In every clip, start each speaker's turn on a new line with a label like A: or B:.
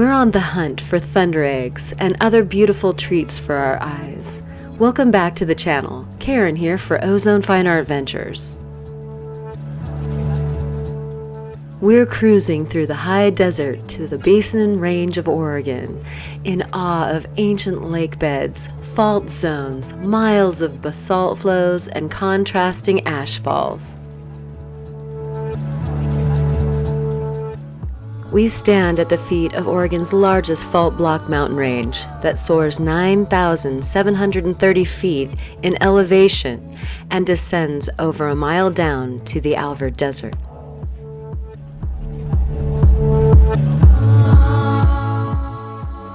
A: We're on the hunt for thunder eggs and other beautiful treats for our eyes. Welcome back to the channel. Karen here for Ozone Fine Art Ventures. We're cruising through the high desert to the Basin Range of Oregon, in awe of ancient lake beds, fault zones, miles of basalt flows, and contrasting ash falls. We stand at the feet of Oregon's largest fault block mountain range that soars 9,730 feet in elevation and descends over a mile down to the Alvord Desert.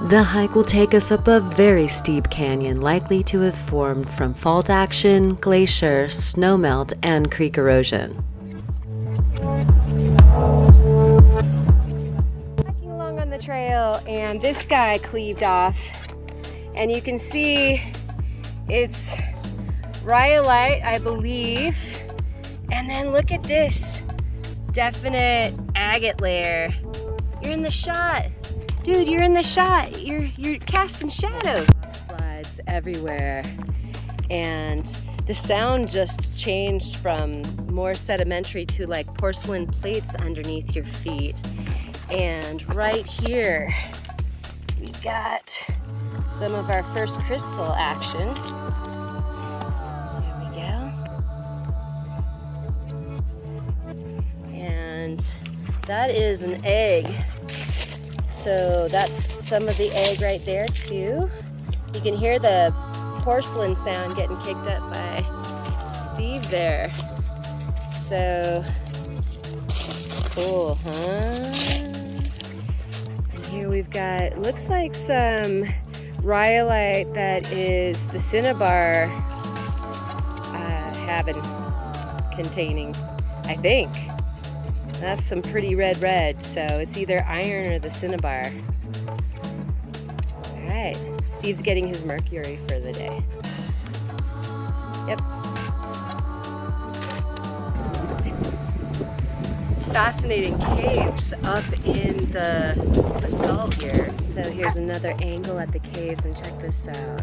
A: The hike will take us up a very steep canyon likely to have formed from fault action, glacier, snowmelt, and creek erosion.
B: Hiking along on the trail, and this guy cleaved off, and you can see it's rhyolite, I believe, and then look at this definite agate layer. You're in the shot. Dude, you're in the shot. You're casting shadows. Slides everywhere. And the sound just changed from more sedimentary to like porcelain plates underneath your feet. And right here, we got some of our first crystal action. There we go. And that is an egg. So that's some of the egg right there too. You can hear the porcelain sound getting kicked up by Steve there. So cool, huh? And here we've got, looks like some rhyolite that is the cinnabar having containing, I think. That's some pretty red, so it's either iron or the cinnabar. All right, Steve's getting his mercury for the day. Yep. Fascinating caves up in the basalt here. So here's another angle at the caves, and check this out.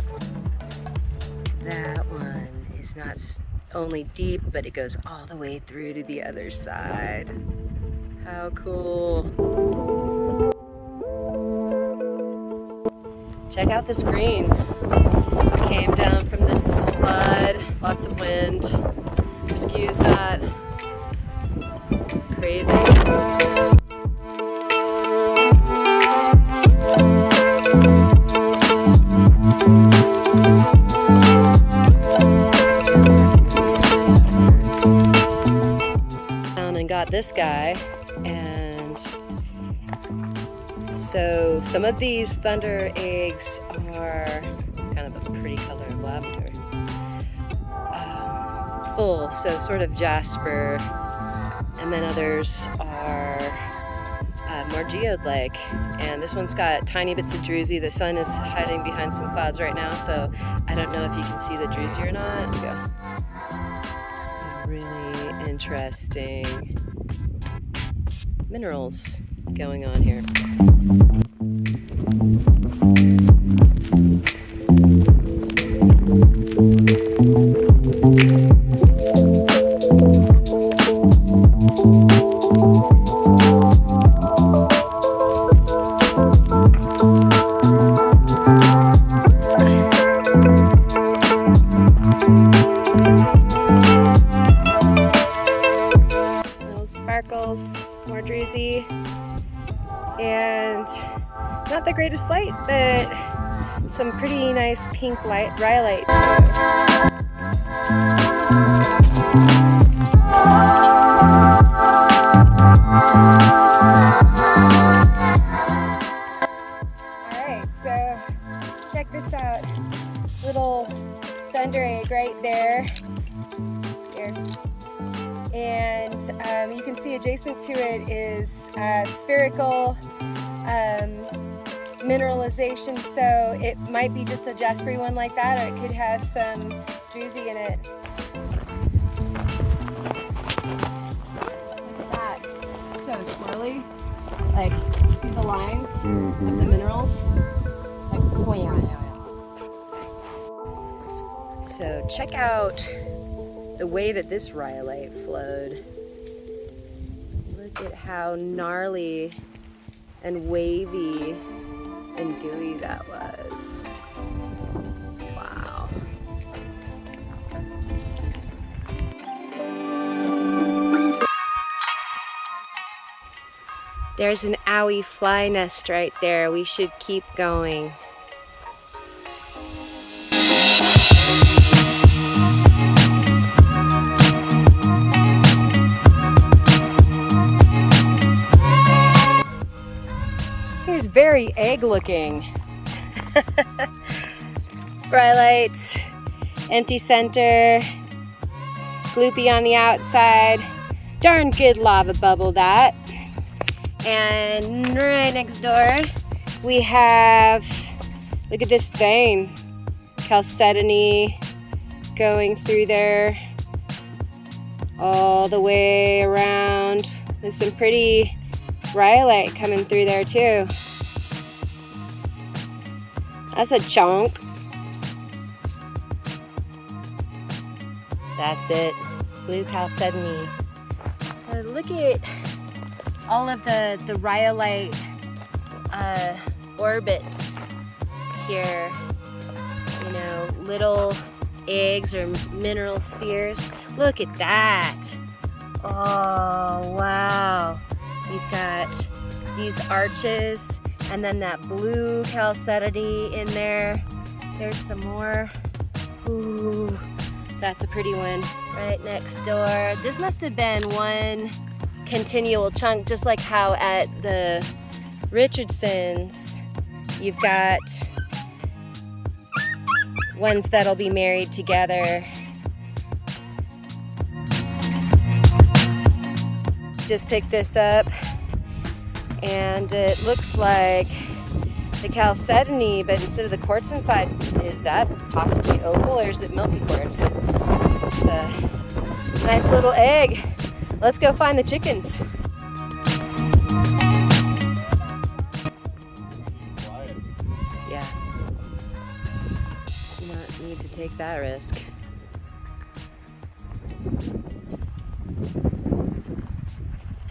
B: That one is not only deep, but it goes all the way through to the other side. How cool. Check out this green. Came down from this slide, lots of wind. Excuse that. Crazy. Down and got this guy, and so some of these thunder eggs are, it's kind of a pretty color of lavender, full, so sort of jasper, and then others are more geode-like, and this one's got tiny bits of druzy. The sun is hiding behind some clouds right now, so I don't know if you can see the druzy or not. Go. Really interesting minerals going on here. Sparkles, more druzy, and not the greatest light, but some pretty nice pink light, rhyolite. Alright, so check this out. Little thunder egg right there. Here. And you can see adjacent to it is spherical mineralization, so it might be just a jaspery one like that, or it could have some druzy in it. Look at that. So swirly. Like, see the lines of the minerals? Like, so check out the way that this rhyolite flowed. Look at how gnarly and wavy and gooey that was. Wow. There's an owie fly nest right there. We should keep going. Here's very egg looking. Rhyolite, empty center, gloopy on the outside. Darn good lava bubble that. And right next door, we have, look at this vein, chalcedony going through there all the way around. There's some pretty rhyolite coming through there too. That's a chunk. That's it, blue chalcedony. So look at all of the rhyolite orbits here. You know, little eggs or mineral spheres. Look at that. Oh, wow. We've got these arches and then that blue chalcedony in there. There's some more. Ooh, that's a pretty one right next door. This must have been one continual chunk, just like how at the Richardsons you've got ones that'll be married together. Just picked this up and it looks like the chalcedony, but instead of the quartz inside, is that possibly opal or is it milky quartz? It's a nice little egg. Let's go find the chickens. Yeah. Do not need to take that risk.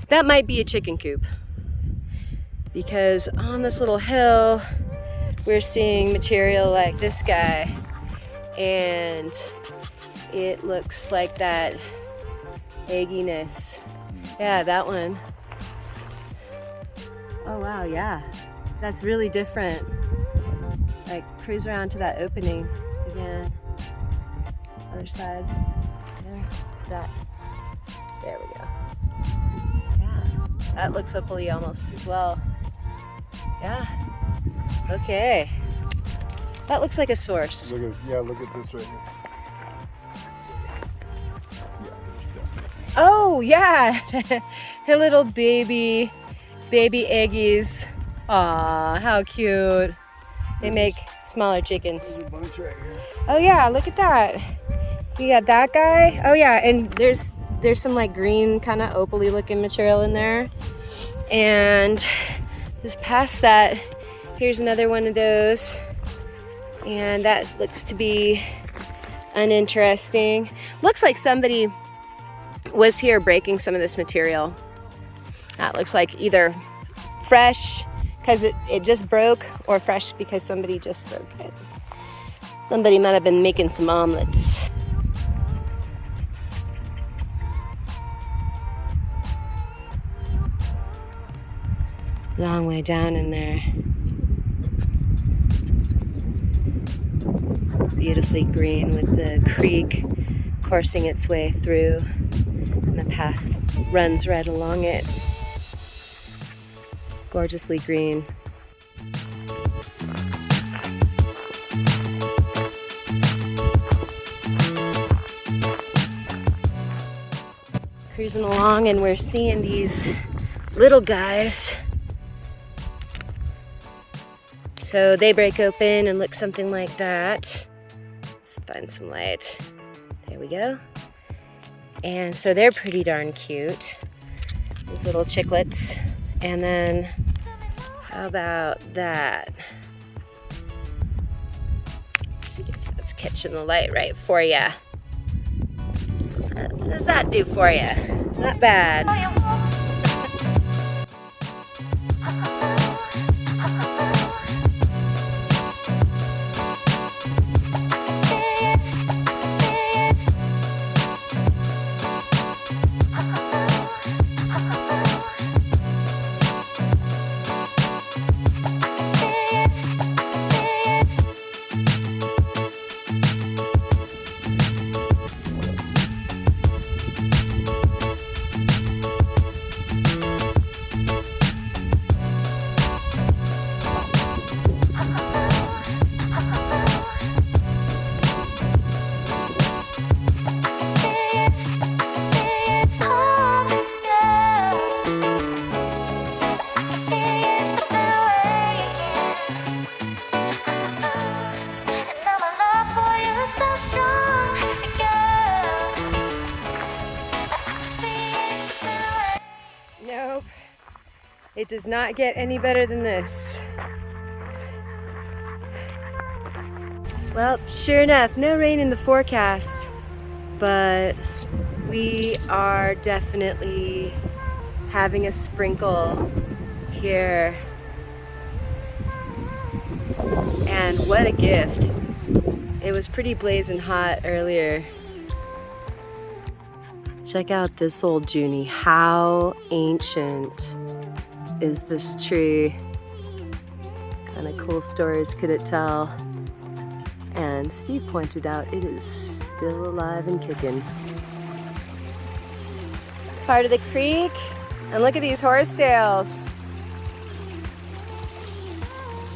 B: That might be a chicken coop, because on this little hill we're seeing material like this guy, and it looks like that egginess. Yeah, that one. Oh wow, yeah. That's really different. Like, cruise around to that opening again. Other side. Yeah, that. There we go. Yeah, that looks opally almost as well. Yeah. Okay. That looks like a source.
C: Look at this right here.
B: Oh yeah, her little baby eggies. Aw, how cute. They make smaller chickens.
C: There's a bunch right here.
B: Oh yeah, look at that. You got that guy. Oh yeah, and there's some like green kind of opaly looking material in there. And just past that, here's another one of those. And that looks to be uninteresting. Looks like somebody was here breaking some of this material. That looks like either fresh because it just broke, or fresh because somebody just broke it. Somebody might have been making some omelets. Long way down in there. Beautifully green with the creek coursing its way through, and the path runs right along it. Gorgeously green. Cruising along, and we're seeing these little guys. So they break open and look something like that. Let's find some light. There we go. And so they're pretty darn cute. These little chicklets. And then, how about that? Let's see if that's catching the light right for you. What does that do for you? Not bad. Nope, it does not get any better than this. Well, sure enough, no rain in the forecast, but we are definitely having a sprinkle here. And what a gift. It was pretty blazing hot earlier. Check out this old Junie. How ancient is this tree? Kind of cool stories could it tell? And Steve pointed out it is still alive and kicking. Part of the creek, and look at these horsetails.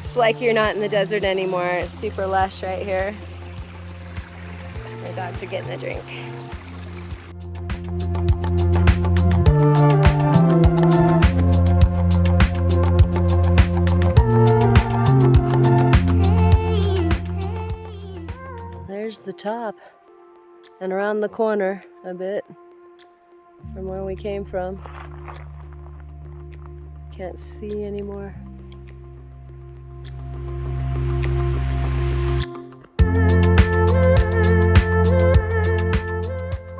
B: It's like you're not in the desert anymore. It's super lush right here. My dogs are getting a drink. There's the top, and around the corner a bit from where we came from. Can't see anymore.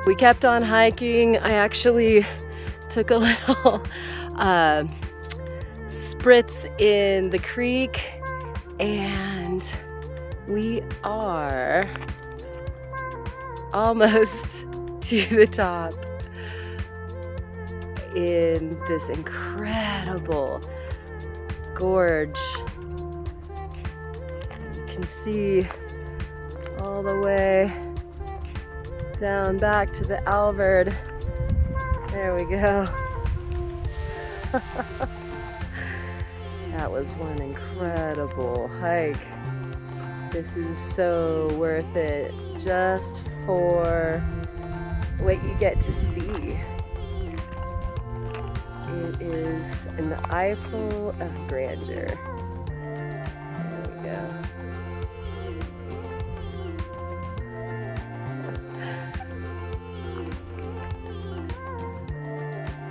B: We kept on hiking. I actually took a little spritz in the creek, and we are almost to the top in this incredible gorge. You can see all the way down back to the Alvord. There we go. That was one incredible hike. This is so worth it just for what you get to see. It is an eyeful of grandeur. There we go.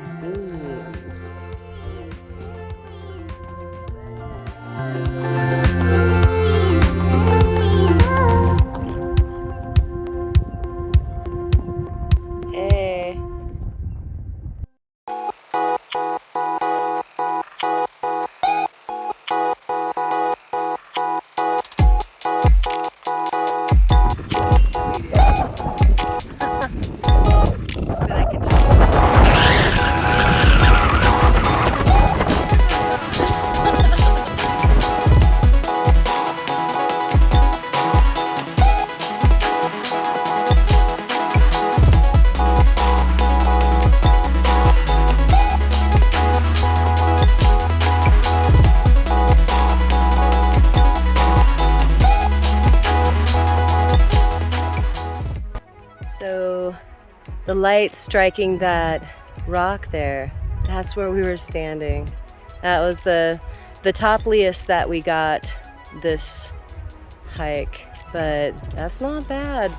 B: Steens. Hey. So the light striking that rock there, that's where we were standing. That was the topliest that we got this hike, but that's not bad.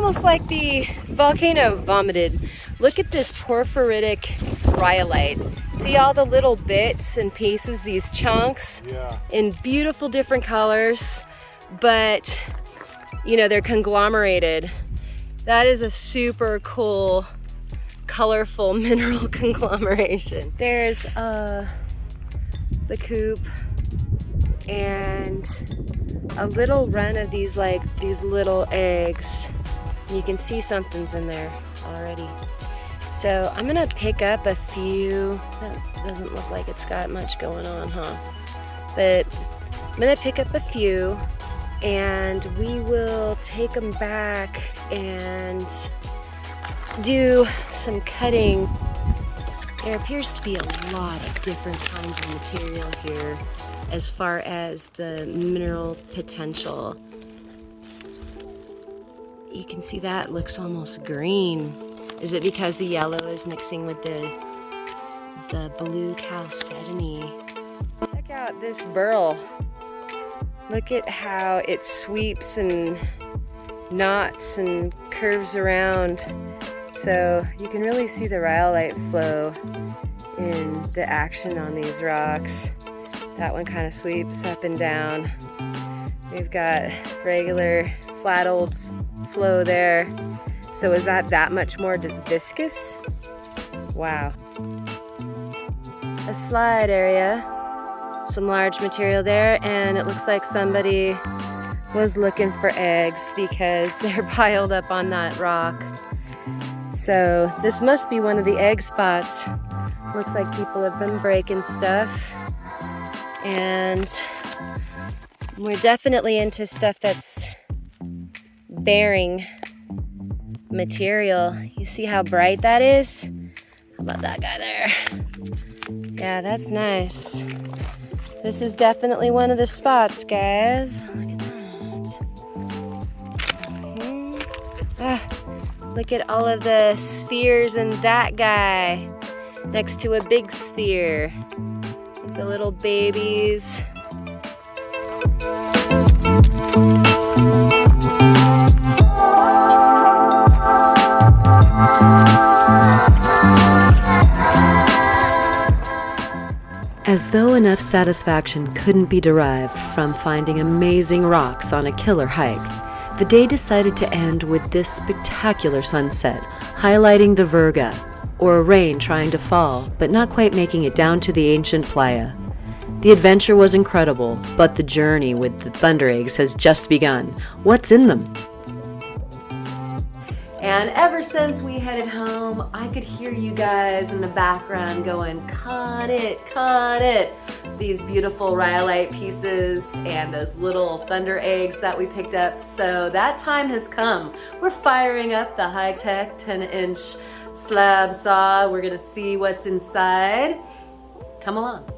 B: almost like the volcano vomited. Look at this porphyritic rhyolite. See all the little bits and pieces, these chunks in beautiful different colors, but you know, they're conglomerated. That is a super cool, colorful mineral conglomeration. There's the coop and a little run of these little eggs. You can see something's in there already. So I'm gonna pick up a few. That doesn't look like it's got much going on, huh? But I'm gonna pick up a few and we will take them back and do some cutting. There appears to be a lot of different kinds of material here as far as the mineral potential. You can see that looks almost green. Is it because the yellow is mixing with the blue chalcedony? Check out this burl. Look at how it sweeps and knots and curves around. So you can really see the rhyolite flow in the action on these rocks. That one kind of sweeps up and down. We've got regular flat old flow there. So is that much more viscous? Wow. A slide area, some large material there, and it looks like somebody was looking for eggs because they're piled up on that rock. So this must be one of the egg spots. Looks like people have been breaking stuff. And we're definitely into stuff that's bearing material. You see how bright that is? How about that guy there? Yeah, that's nice. This is definitely one of the spots, guys. Look at that. Look at all of the spheres in that guy next to a big sphere. The little babies.
A: As though enough satisfaction couldn't be derived from finding amazing rocks on a killer hike, the day decided to end with this spectacular sunset, highlighting the Virga, or a rain trying to fall, but not quite making it down to the ancient playa. The adventure was incredible, but the journey with the thunder eggs has just begun. What's in them? And ever since we headed home, I could hear you guys in the background going, cut it, cut it. These beautiful rhyolite pieces and those little thunder eggs that we picked up. So that time has come. We're firing up the high-tech 10-inch slab saw. We're gonna see what's inside. Come along.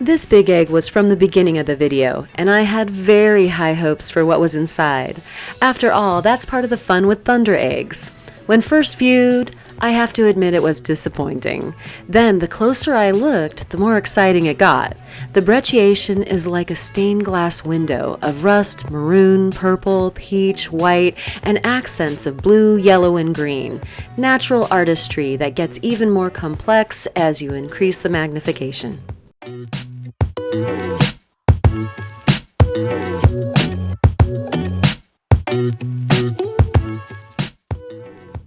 A: This big egg was from the beginning of the video, and I had very high hopes for what was inside. After all, that's part of the fun with thunder eggs. When first viewed, I have to admit it was disappointing. Then, the closer I looked, the more exciting it got. The brecciation is like a stained glass window of rust, maroon, purple, peach, white, and accents of blue, yellow, and green. Natural artistry that gets even more complex as you increase the magnification.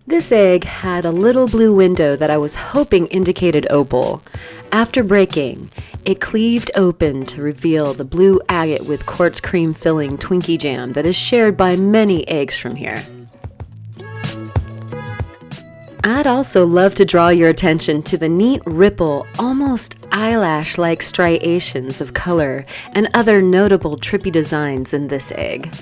A: This egg had a little blue window that I was hoping indicated opal. After breaking, it cleaved open to reveal the blue agate with quartz cream filling Twinkie jam that is shared by many eggs from here. I'd also love to draw your attention to the neat ripple, almost eyelash-like striations of color and other notable trippy designs in this egg.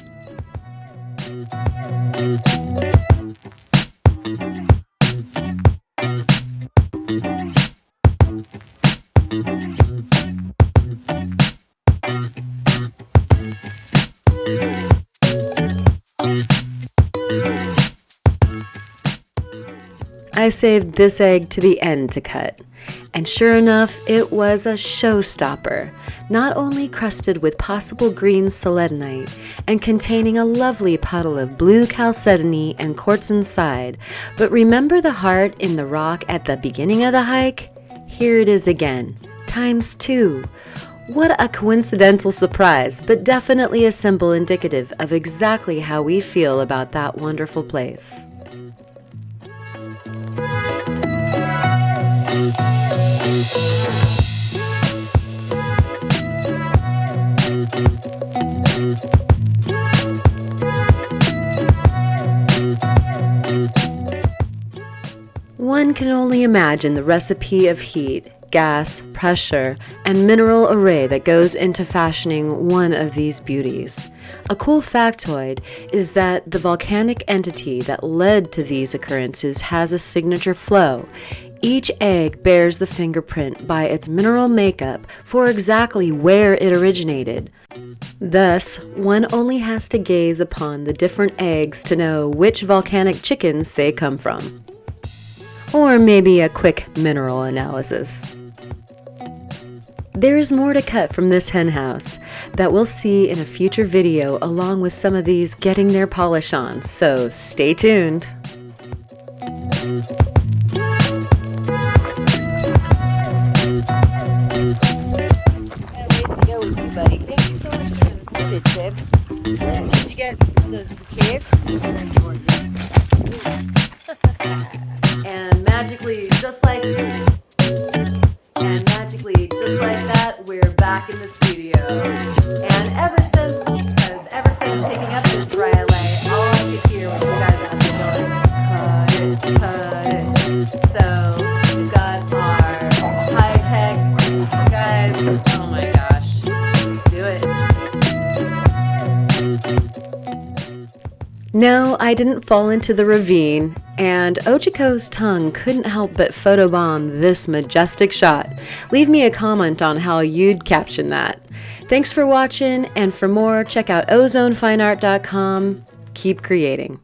A: I saved this egg to the end to cut, and sure enough, it was a showstopper, not only crusted with possible green chalcedonite and containing a lovely puddle of blue chalcedony and quartz inside, but remember the heart in the rock at the beginning of the hike? Here it is again, ×2. What a coincidental surprise, but definitely a symbol indicative of exactly how we feel about that wonderful place. One can only imagine the recipe of heat, gas, pressure, and mineral array that goes into fashioning one of these beauties. A cool factoid is that the volcanic entity that led to these occurrences has a signature flow. Each egg bears the fingerprint by its mineral makeup for exactly where it originated. Thus, one only has to gaze upon the different eggs to know which volcanic chickens they come from. Or maybe a quick mineral analysis. There is more to cut from this hen house that we'll see in a future video along with some of these getting their polish on, so stay tuned.
B: Did you get the caves?
A: And magically, just like that, we're back in the studio. And ever since picking up this rhyolite, all I could hear was you guys out there going, cut it. So we've got our high-tech guys. Oh my gosh, let's do it. No, I didn't fall into the ravine, and Ochiko's tongue couldn't help but photobomb this majestic shot. Leave me a comment on how you'd caption that. Thanks for watching, and for more, check out ozonefineart.com. Keep creating.